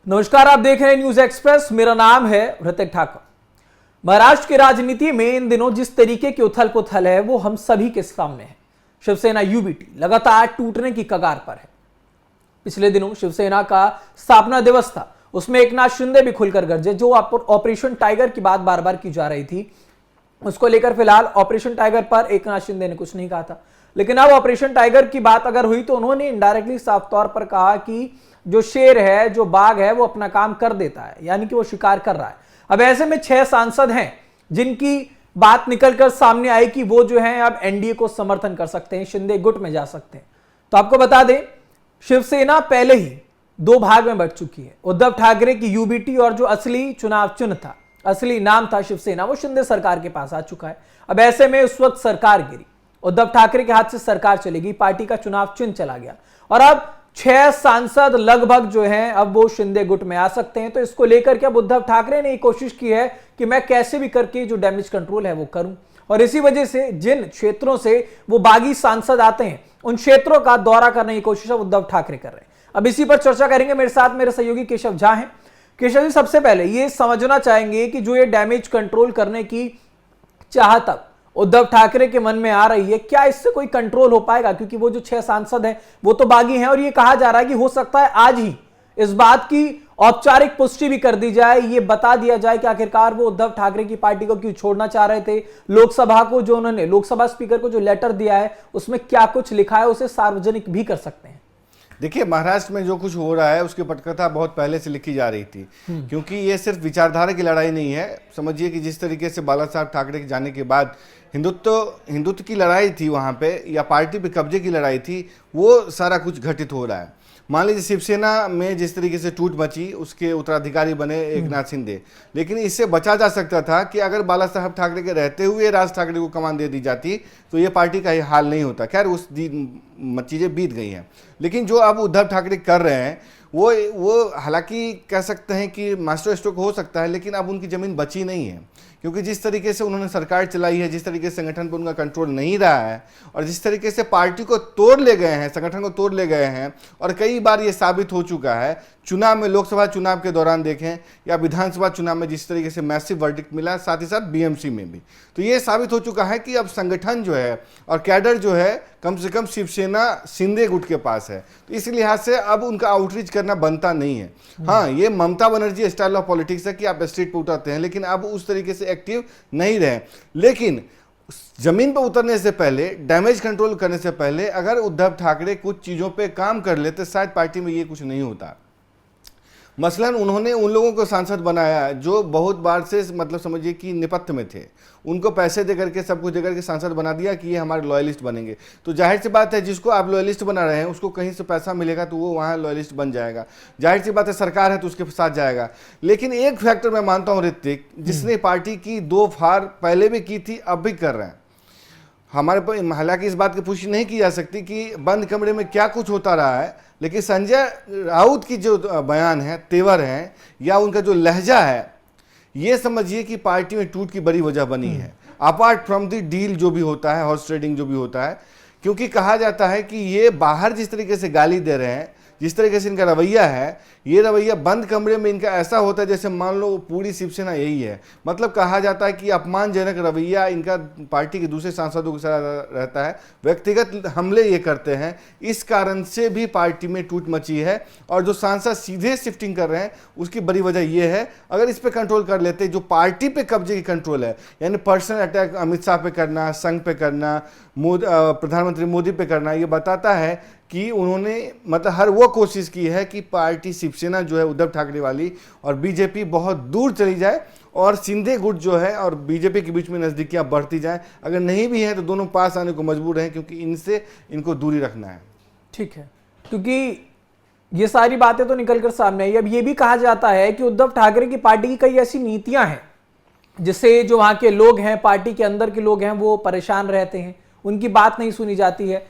नमस्कार, आप देख रहे हैं न्यूज एक्सप्रेस। मेरा नाम है ऋतिक ठाकुर। महाराष्ट्र की राजनीति में इन दिनों जिस तरीके की उथल पुथल है वो हम सभी के सामने है। शिवसेना यूबीटी लगातार टूटने की कगार पर है। पिछले दिनों शिवसेना का स्थापना दिवस था, उसमें एकनाथ शिंदे भी खुलकर गरजे। जो ऑपरेशन टाइगर की बात बार बार की जा रही थी, उसको लेकर फिलहाल ऑपरेशन टाइगर पर एकनाथ शिंदे ने कुछ नहीं कहा था, लेकिन अब ऑपरेशन टाइगर की बात अगर हुई तो उन्होंने इनडायरेक्टली साफ तौर पर कहा कि जो शेर है, जो बाघ है, वो अपना काम कर देता है, यानी कि वो शिकार कर रहा है। अब ऐसे में 6 सांसद हैं जिनकी बात निकलकर सामने आई कि वो जो है अब एनडीए को समर्थन कर सकते हैं, शिंदे गुट में जा सकते हैं। तो आपको बता दें, शिवसेना पहले ही 2 भाग में बंट चुकी है। उद्धव ठाकरे की यूबीटी और जो असली चुनाव चिन्ह था, असली नाम था शिवसेना, वो शिंदे सरकार के पास आ चुका है। अब ऐसे में उस वक्त सरकार गिरी, उद्धव ठाकरे के हाथ से सरकार चलेगी, पार्टी का चुनाव चिन्ह चला गया और अब 6 सांसद लगभग जो हैं अब वो शिंदे गुट में आ सकते हैं। तो इसको लेकर के अब उद्धव ठाकरे ने कोशिश की है कि मैं कैसे भी करके जो डैमेज कंट्रोल है वो करूं, और इसी वजह से जिन क्षेत्रों से वो बागी सांसद आते हैं उन क्षेत्रों का दौरा करने की कोशिश उद्धव ठाकरे कर रहे हैं। अब इसी पर चर्चा करेंगे। मेरे साथ मेरे सहयोगी केशव झा हैं। केशव जी, सबसे पहले ये समझना चाहेंगे कि जो ये डैमेज कंट्रोल करने की चाहत अब उद्धव ठाकरे के मन में आ रही है, क्या इससे कोई कंट्रोल हो पाएगा? क्योंकि वो जो 6 सांसद हैं वो तो बागी हैं और ये कहा जा रहा है कि हो सकता है आज ही इस बात की औपचारिक पुष्टि भी कर दी जाए, ये बता दिया जाए कि आखिरकार वो उद्धव ठाकरे की पार्टी को क्यों छोड़ना चाह रहे थे। लोकसभा को जो उन्होंने लोकसभा स्पीकर को जो लेटर दिया है उसमें क्या कुछ लिखा है, उसे सार्वजनिक भी कर सकते हैं। देखिए, महाराष्ट्र में जो कुछ हो रहा है उसकी पटकथा बहुत पहले से लिखी जा रही थी, क्योंकि ये सिर्फ विचारधारा की लड़ाई नहीं है। समझिए कि जिस तरीके से बाला साहब ठाकरे के जाने के बाद हिंदुत्व की लड़ाई थी वहाँ पे, या पार्टी पे कब्जे की लड़ाई थी, वो सारा कुछ घटित हो रहा है। मान लीजिए शिवसेना में जिस तरीके से टूट मची, उसके उत्तराधिकारी बने एकनाथ शिंदे, लेकिन इससे बचा जा सकता था कि अगर बाला साहब ठाकरे के रहते हुए राज ठाकरे को कमान दे दी जाती तो ये पार्टी का ये हाल नहीं होता। खैर, उस चीज़ें बीत गई हैं, लेकिन जो अब उद्धव ठाकरे कर रहे हैं वो हालांकि कह सकते हैं कि मास्टर स्ट्रोक हो सकता है, लेकिन अब उनकी ज़मीन बची नहीं है, क्योंकि जिस तरीके से उन्होंने सरकार चलाई है, जिस तरीके से संगठन पर उनका कंट्रोल नहीं रहा है, और जिस तरीके से पार्टी को तोड़ ले गए हैं, संगठन को तोड़ ले गए हैं, और कई बार ये साबित हो चुका है चुनाव में, लोकसभा चुनाव के दौरान देखें या विधानसभा चुनाव में जिस तरीके से मैसिव वर्डिक्ट मिला, साथ ही साथ बीएमसी में भी, तो ये साबित हो चुका है कि अब संगठन जो है और कैडर जो है कम से कम शिवसेना शिंदे गुट के पास है। तो इस लिहाज से अब उनका आउटरीच करना बनता नहीं है। हाँ, ये Mamata Banerjee style of politics है कि आप स्ट्रीट पर उतरते हैं, लेकिन अब उस तरीके से एक्टिव नहीं रहे। लेकिन जमीन पर उतरने से पहले, डैमेज कंट्रोल करने से पहले अगर उद्धव ठाकरे कुछ चीज़ों पे काम कर लेते, शायद पार्टी में ये कुछ नहीं होता। मसलन उन्होंने उन लोगों को सांसद बनाया जो बहुत बार से मतलब समझिए कि निपत्थ में थे, उनको पैसे दे करके, सब कुछ दे करके सांसद बना दिया कि ये हमारे लॉयलिस्ट बनेंगे। तो जाहिर सी बात है, जिसको आप लॉयलिस्ट बना रहे हैं उसको कहीं से पैसा मिलेगा तो वो वहाँ लॉयलिस्ट बन जाएगा। जाहिर सी बात है, सरकार है तो उसके साथ जाएगा। लेकिन एक फैक्टर मैं मानता हूँ ऋतिक, जिसने पार्टी की 2 फाड़ पहले भी की थी, अब भी कर रहे हैं। हमारे पर हालांकि इस बात की पुष्टि नहीं की जा सकती कि बंद कमरे में क्या कुछ होता रहा है, लेकिन संजय राउत की जो बयान है, तेवर है, या उनका जो लहजा है, ये समझिए कि पार्टी में टूट की बड़ी वजह बनी है। अपार्ट फ्रॉम द डील जो भी होता है, हॉर्स ट्रेडिंग जो भी होता है, क्योंकि कहा जाता है कि ये बाहर जिस तरीके से गाली दे रहे हैं, जिस तरीके से इनका रवैया है, ये रवैया बंद कमरे में इनका ऐसा होता है जैसे मान लो पूरी शिवसेना यही है। मतलब कहा जाता है कि अपमानजनक रवैया इनका पार्टी के दूसरे सांसदों के साथ रहता है, व्यक्तिगत हमले ये करते हैं। इस कारण से भी पार्टी में टूट मची है, और जो सांसद सीधे शिफ्टिंग कर रहे हैं उसकी बड़ी वजह ये है। अगर इस पर कंट्रोल कर लेते, जो पार्टी पे कब्जे की कंट्रोल है, यानी पर्सनल अटैक अमित शाह पे करना, संघ पे करना, प्रधानमंत्री मोदी पे करना, ये बताता है कि उन्होंने मतलब हर वो कोशिश की है कि पार्टी शिवसेना जो है उद्धव ठाकरे वाली और बीजेपी बहुत दूर चली जाए, और शिंदे गुट जो है और बीजेपी के बीच में नज़दीकियां बढ़ती जाएं। अगर नहीं भी है तो दोनों पास आने को मजबूर हैं, क्योंकि इनसे इनको दूरी रखना है। ठीक है, क्योंकि ये सारी बातें तो निकल कर सामने आई। अब ये भी कहा जाता है कि उद्धव ठाकरे की पार्टी की कई ऐसी नीतियां हैं जिससे जो वहां के लोग हैं, पार्टी के अंदर के लोग हैं, वो परेशान रहते हैं, उनकी बात नहीं सुनी जाती है।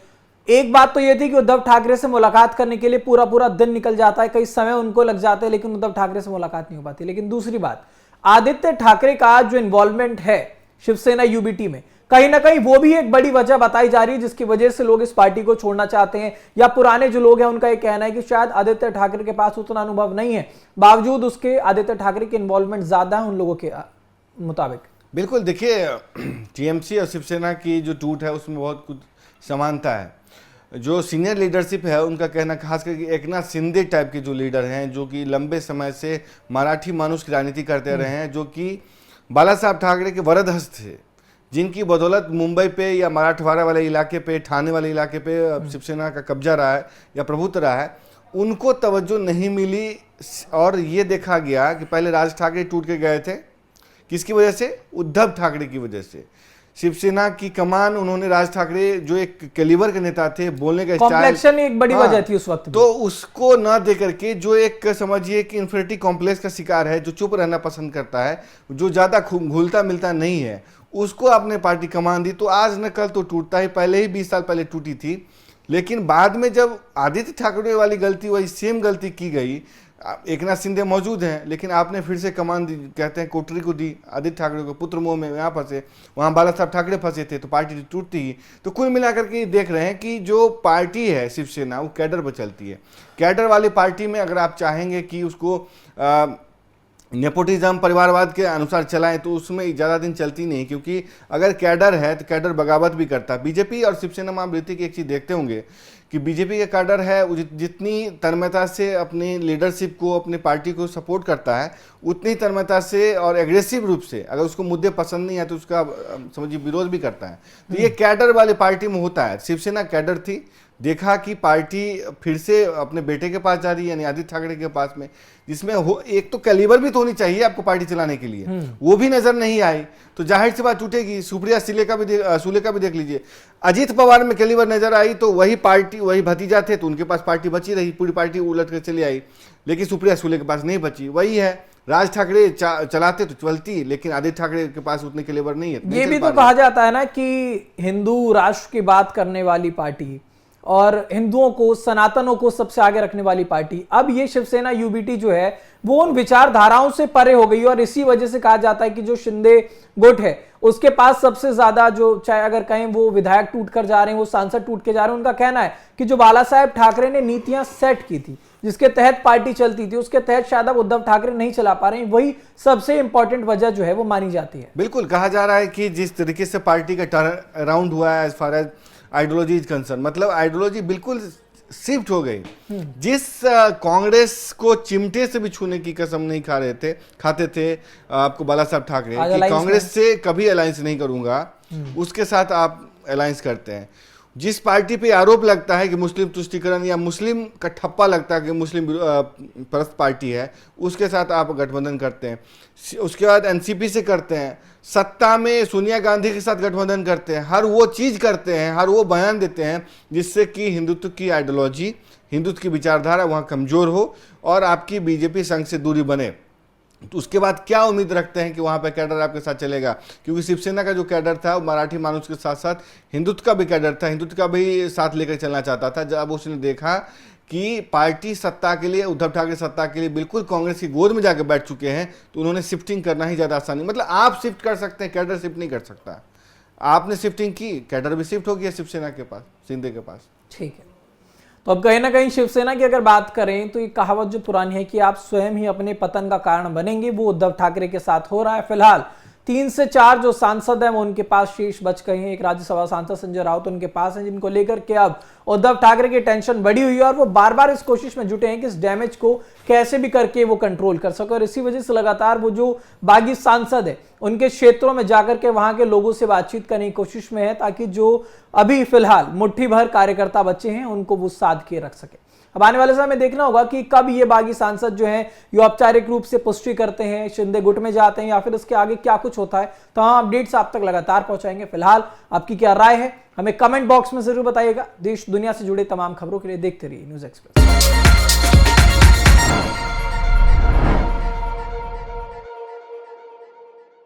एक बात तो यह थी कि उद्धव ठाकरे से मुलाकात करने के लिए पूरा पूरा दिन निकल जाता है, कई समय उनको लग जाते हैं, लेकिन उद्धव ठाकरे से मुलाकात नहीं हो पाती। लेकिन दूसरी बात, आदित्य ठाकरे का जो इन्वॉल्वमेंट है शिवसेना यूबीटी में, कहीं ना कहीं वो भी एक बड़ी वजह बताई जा रही है जिसकी वजह से लोग इस पार्टी को छोड़ना चाहते हैं, या पुराने जो लोग हैं उनका ये कहना है कि शायद आदित्य ठाकरे के पास उतना अनुभव नहीं है, बावजूद उसके आदित्य ठाकरे की इन्वॉल्वमेंट ज्यादा है उन लोगों के मुताबिक। बिल्कुल, देखिए टीएमसी और शिवसेना की जो टूट है उसमें बहुत कुछ समानता है। जो सीनियर लीडरशिप है उनका कहना, खास करके एकनाथ शिंदे टाइप के जो लीडर हैं, जो कि लंबे समय से मराठी मानुष की राजनीति करते रहे हैं, जो कि बाला साहब ठाकरे के वरद हस्त थे, जिनकी बदौलत मुंबई पे या मराठवाड़ा वाले इलाके पे, ठाणे वाले इलाके पे शिवसेना का कब्जा रहा है या प्रभुत्व रहा है, उनको तवज्जो नहीं मिली। और ये देखा गया कि पहले राज ठाकरे टूट के गए थे, किसकी वजह से? उद्धव ठाकरे की वजह से। शिवसेना की कमान उन्होंने, राज ठाकरे जो एक कैलिबर के नेता थे, बोलने का स्टाइल एक बड़ी वजह थी उस वक्त, तो उसको न दे करके जो एक समझिए कि इन्फिनिटी कॉम्प्लेक्स का शिकार है, जो चुप रहना पसंद करता है, जो ज्यादा घुलता मिलता नहीं है, उसको आपने पार्टी कमान दी। तो आज न कल तो टूटता ही, पहले ही 20 साल पहले टूटी थी, लेकिन बाद में जब आदित्य ठाकरे वाली गलती, वही सेम गलती की गई, एकनाथ शिंदे मौजूद हैं, लेकिन आपने फिर से कमान दी, कहते हैं कोटरी को दी, आदित्य ठाकरे को पुत्र मोह में यहाँ फंसे, वहाँ बाला साहब ठाकरे फंसे थे, तो पार्टी टूटती ही। तो कुल मिलाकर के देख रहे हैं कि जो पार्टी है शिवसेना, वो कैडर पर चलती है। कैडर वाली पार्टी में अगर आप चाहेंगे कि उसको नेपोटिज्म, परिवारवाद के अनुसार चलाएं, तो उसमें ज़्यादा दिन चलती नहीं, क्योंकि अगर कैडर है तो कैडर बगावत भी करता है। बीजेपी और शिवसेना में आप ऋतिक एक चीज़ देखते होंगे कि बीजेपी का कैडर है, जितनी तन्मयता से अपनी लीडरशिप को, अपनी पार्टी को सपोर्ट करता है, उतनी तन्मयता से और एग्रेसिव रूप से अगर उसको मुद्दे पसंद नहीं है तो उसका समझिए विरोध भी करता है। तो ये कैडर वाली पार्टी में होता है। शिवसेना कैडर थी, देखा कि पार्टी फिर से अपने बेटे के पास जा रही है, यानी आदित्य ठाकरे के पास में, जिसमें एक तो कैलिबर भी तो होनी चाहिए आपको पार्टी चलाने के लिए, वो भी नजर नहीं आई, तो जाहिर सी बात टूटेगी। सुप्रिया सुले का भी देख लीजिए, अजीत पवार में कैलिबर नजर आई तो वही पार्टी, वही भतीजा थे तो उनके पास पार्टी बची रही, पूरी पार्टी उलट कर चली आई, लेकिन सुप्रिया सुले के पास नहीं बची। वही है, राज ठाकरे चलाते तो चलती, लेकिन आदित्य ठाकरे के पास उतने कैलिबर नहीं है। ये भी तो कहा जाता है ना कि हिंदू राष्ट्र की बात करने वाली पार्टी और हिंदुओं को, सनातनों को सबसे आगे रखने वाली पार्टी, अब ये शिवसेना यूबीटी जो है वो उन विचारधाराओं से परे हो गई, और इसी वजह से कहा जाता है कि जो शिंदे गुट है उसके पास सबसे ज्यादा, जो चाहे अगर कहें वो विधायक टूट कर जा रहे हैं, वो सांसद टूट के जा रहे हैं, उनका कहना है कि जो बाला साहेब ठाकरे ने नीतियां सेट की थी, जिसके तहत पार्टी चलती थी, उसके तहत शायद अब उद्धव ठाकरे नहीं चला पा रहे हैं, वही सबसे इंपॉर्टेंट वजह जो है वो मानी जाती है। बिल्कुल, कहा जा रहा है कि जिस तरीके से पार्टी का टर्न अराउंड हुआ है as far as ideology is concern, मतलब आइडियोलॉजी बिल्कुल शिफ्ट हो गई। जिस कांग्रेस को चिमटे से भी छूने की कसम नहीं खाते थे आपको बाला साहब ठाकरे कि कांग्रेस से कभी अलायंस नहीं करूंगा, उसके साथ आप अलायंस करते हैं। जिस पार्टी पे आरोप लगता है कि मुस्लिम तुष्टिकरण या मुस्लिम का ठप्पा लगता है कि मुस्लिम परस्त पार्टी है, उसके साथ आप गठबंधन करते हैं। उसके बाद एनसीपी से करते हैं, सत्ता में सोनिया गांधी के साथ गठबंधन करते हैं, हर वो चीज़ करते हैं, हर वो बयान देते हैं जिससे कि हिंदुत्व की आइडियोलॉजी, हिंदुत्व की विचारधारा वहाँ कमज़ोर हो और आपकी बीजेपी संघ से दूरी बने। तो उसके बाद क्या उम्मीद रखते हैं कि वहाँ पे कैडर आपके साथ चलेगा? क्योंकि शिवसेना का जो कैडर था वो मराठी मानुष के साथ साथ हिंदुत्व का भी कैडर था, हिंदुत्व का भी साथ लेकर चलना चाहता था। जब उसने देखा कि पार्टी सत्ता के लिए, उद्धव ठाकरे सत्ता के लिए बिल्कुल कांग्रेस की गोद में जाकर बैठ चुके हैं, तो उन्होंने शिफ्टिंग करना ही ज़्यादा आसानी, मतलब आप शिफ्ट कर सकते हैं, कैडर शिफ्ट नहीं कर सकता। आपने शिफ्टिंग की, कैडर भी शिफ्ट हो गया शिवसेना के पास, शिंदे के पास। ठीक है, तो अब कहीं ना कहीं शिवसेना की अगर बात करें तो ये कहावत जो पुरानी है कि आप स्वयं ही अपने पतन का कारण बनेंगे, वो उद्धव ठाकरे के साथ हो रहा है। फिलहाल 3 से 4 जो सांसद हैं वो उनके पास शेष बच गए हैं। एक राज्यसभा सांसद संजय राउत उनके पास हैं, जिनको लेकर के अब उद्धव ठाकरे की टेंशन बढ़ी हुई है और वो बार बार इस कोशिश में जुटे हैं कि इस डैमेज को कैसे भी करके वो कंट्रोल कर सके। और इसी वजह से लगातार वो जो बागी सांसद है उनके क्षेत्रों में जाकर के वहां के लोगों से बातचीत करने की कोशिश में है, ताकि जो अभी फिलहाल मुट्ठी भर कार्यकर्ता बचे हैं उनको वो साध के रख सके। अब आने वाले समय में देखना होगा कि कब ये बागी सांसद जो हैं ये औपचारिक रूप से पुष्टि करते हैं, शिंदे गुट में जाते हैं, या फिर इसके आगे क्या कुछ होता है। तो हम अपडेट्स आप तक लगातार पहुंचाएंगे। फिलहाल आपकी क्या राय है हमें कमेंट बॉक्स में जरूर बताइएगा। देश दुनिया से जुड़े तमाम खबरों के लिए देखते रहिए न्यूज़ एक्सप्रेस।